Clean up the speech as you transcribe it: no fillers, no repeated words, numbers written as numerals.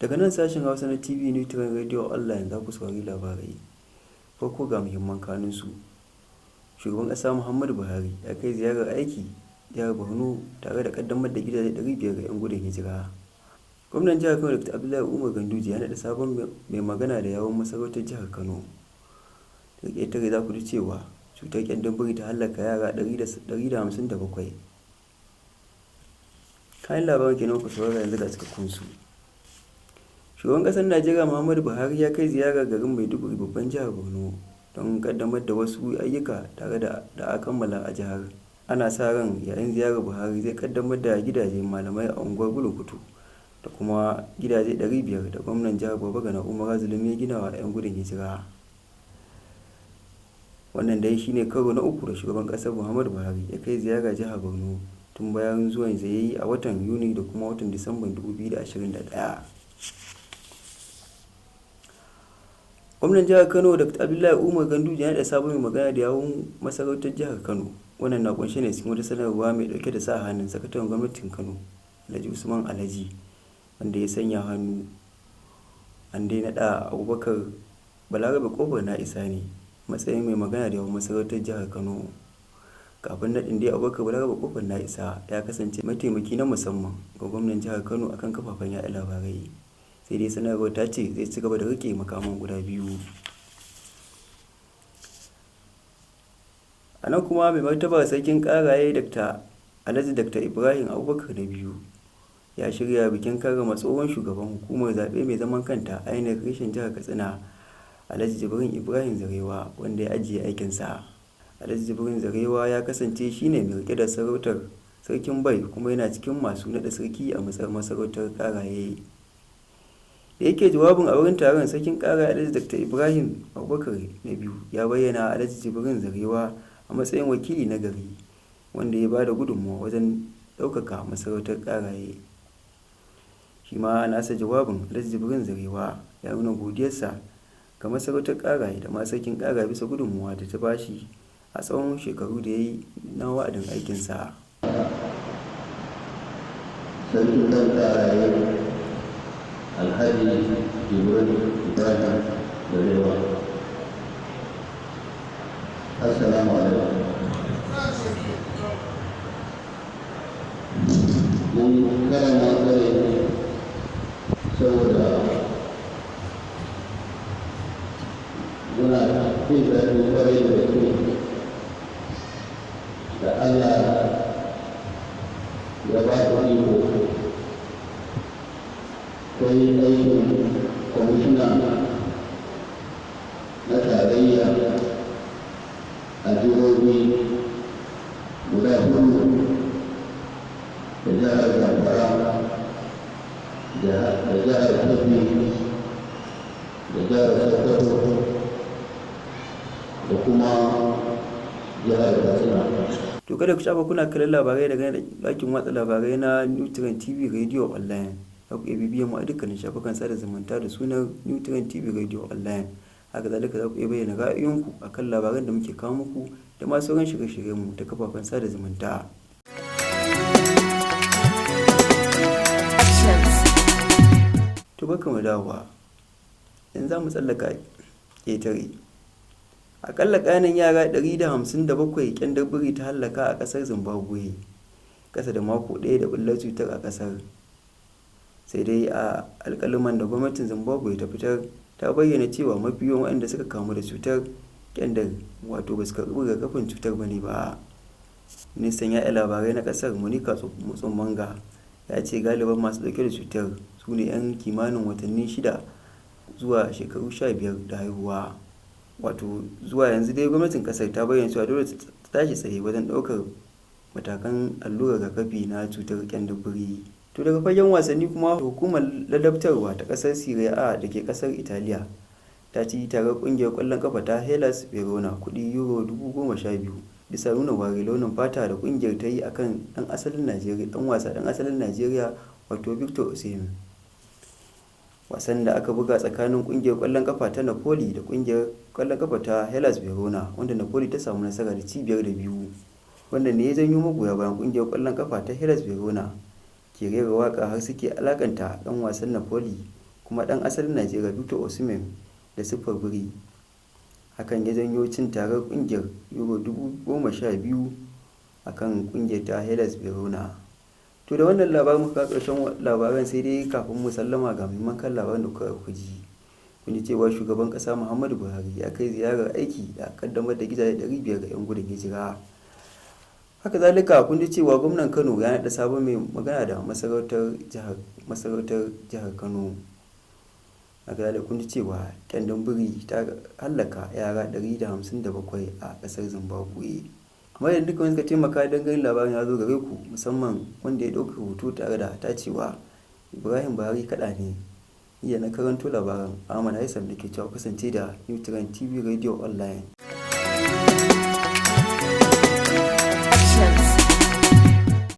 Daga nan sashen Hausa na TV Newtiran Radio Online za ku saurari labarai. Farko ga muhimman kanunsu. Shugaban ƙasa Muhammadu Buhari ya kai ziyarar aiki jihar Borno tare da ƙaddamar da gidaje 500 ga 'yan gudun hijira. Gwamnan jihar Kano Dr. Abdullahi Umar Ganduje ya naɗa sabon mai magana da yawun masarautar jihar Kano. Daga ƙetare za ku ji cewa cutar ƙyandar ta hallaka yara 157. Kayan labaran kenan ku saurara yanzu ga cikakkunsu. Shugaban ƙasar Najeriya Muhammadu Buhari ya kai ziyara garin Maiduguri babban jihar Borno don ƙaddamar da wasu ayyuka tare da aka kammala a jihar. Ana sa ran yayin ziyarar Buhari zai ƙaddamar da gidaje malamai a unguwar Bulukutu da kuma gidaje 500 da gwamnan jihar Babagana Umar Zulum ya gina wa 'yan gudun hijira. Wannan dai shine karo na uku da shugaban ƙasar Muhammadu Buhari ya kai ziyara jihar Borno tun bayan zuwan da ya yi a watan Yuni da kuma watan Disamban 2021. Gwamnan jihar Kano Dr. Abdullahi Umar Ganduje ya naɗa sabon mai magana da yawun masarautar jihar Kano. Wannan na kunshe ne cikin wata sanarwa mai ɗauke da sa hannun sakataren gwamnatin Kano Alhaji Usman Alhaji, wanda ya sanya hannu. An dai naɗa Abubakar Balarabe Kofar na isa ne matsayin mai magana da yawun masarautar jihar Kano. Kafin naɗin dai Abubakar Balarabe Kofar na isa ya kasance mataimaki na musamman ga gwamnan jihar Kano akan kafafen yaɗa labarai. Sai dai sanarwar ta ce zai ci gaba da rike makaman guda biyu. A nan kuma mai martaba sarkin karaye Alhaji Dr. Ibrahim Abubakar na biyu ya shirya bikin karrama tsohon shugaban hukumar zaɓe mai zaman kanta INEC reshen jihar Katsina Alhaji Jibrin Ibrahim Zarewa, wanda ya ajiye aikinsa. Alhaji Jibrin Zarewa ya kasance shine mai rike da sarautar sarkin Bai kuma yana cikin masu naɗa sarki a matsayin masarautar karaye. Da yake jawabin a wurin taron, sarkin kara Alhaji Dr. Ibrahim Abubakar na biyu ya bayyana Alhaji Jibrin Zarewa a matsayin wakili na gari wanda ya bada gudunmawa wajen ɗaukaka masarautar karaye. Shi ma nasa jawabin Alhaji Jibrin Zarewa ya nuna godiyarsa ga masarautar karaye da ma sarkin kara bisa gudunmawa da ta bashi a tsawon shekaru da ya yi na wa'adin aikinsa. Sarkin karaye Alhaji Jibrin Ibrahim Zarewa. Assalamu alaikum. Mun karama kai saboda muna jin daɗin kwarai da gaske da Allah ya ba ku iko kai aikin kwamishina na tarayya a jihohi guda hudu da jihar Zamfara da jihar Kebbi da jihar Sokoto da kuma jihar Katsina. To kada ku shafa kuna kallon labarai daga ɗakin watsa labarai na Newtiran TV Radio Online. Za ku iya bibiyan mu a dukkanin shafukan sada zumunta da sunan Newtiran TV Radio Online. Haka zalika za ku iya bayyana ra'ayoyinku akan labaran da muke kawo muku da ma sauran shirye-shiryenmu ta kafafen sada zumunta. To barkamu dawowa. Yanzu za mu tsallaka ƙetare. Aƙalla ƙananan yara 157 ƙyandar biri ta hallaka a ƙasar Zimbabwe, ƙasa da mako ɗaya da ɓullar cutar a ƙasar. Sai dai a alƙaluman da gwamnatin Zimbabwe ta fitar ta bayyana cewa mafi yawan waɗanda suka kamu da cutar ƙyandar wato ba su karɓi rigakafin cutar ba ne ba. Ministan yaɗa labarai na ƙasar Monica Mutsomanga ya ce galiban masu ɗauke da cutar su ne 'yan kimanin watanni 6 zuwa shekaru 15 da haihuwa. Wato zuwa yanzu dai gwamnatin ƙasar ta bayyana cewa dole ta tashi tsaye wajen ɗaukar matakan allurar rigakafi na cutar ƙyandar biri. To daga fagen wasanni kuma, hukumar ladabtarwa ta ƙasar Serie A da ke ƙasar Italiya ta ci tarar ƙungiyar ƙwallon ƙafa ta Hellas Verona kuɗi euro 12,000 bisa nuna ware launin fata da ƙungiyar ta yi akan ɗan wasa ɗan asalin Najeriya wato Victor Osimhen. Wasan da aka buga tsakanin ƙungiyar ƙwallon ƙafa ta Napoli da ƙungiyar ƙwallon ƙafa ta Hellas Verona, wanda Napoli ta samu nasara da ci 5-2. Wannan ne ya janyo magoya bayan ƙungiyar ƙwallon ƙafa ta Hellas Verona ke rera waƙa har suke alakanta ɗan wasan Napoli kuma ɗan asalin Najeriya Victor Osimhen da siffar biri. Hakan ya janyo cin tarar ƙungiyar Euro 12,000 a kan ƙungiyar ta Hellas Verona. To da wannan labarin muka ƙarshen labaran, sai dai kafin mu sallama ga muhimman kan labaran da kuka ji. Kun ji cewa shugaban ƙasa Muhammadu Buhari ya kai ziyarar aiki da kaddamar da gidaje 500 ga 'yan gudun hijira. Haka zalika kun ji cewa gwamnan Kano ya naɗa sabon mai magana da masarautar jihar Kano. Haka zalika kun ji cewa ƙyandar biri ta hallaka yara 157 a ƙasar Zimbabwe. Amma yadda duka wani suka taimaka don ganin labarin ya zo gare ku, musamman wanda ya ɗauka hoto tare da tacewa Ibrahim Buhari kaɗa ne. Iya na karanto labaran Ahmad Haisam da ke cewa kasance da New Trend TV Radio Online.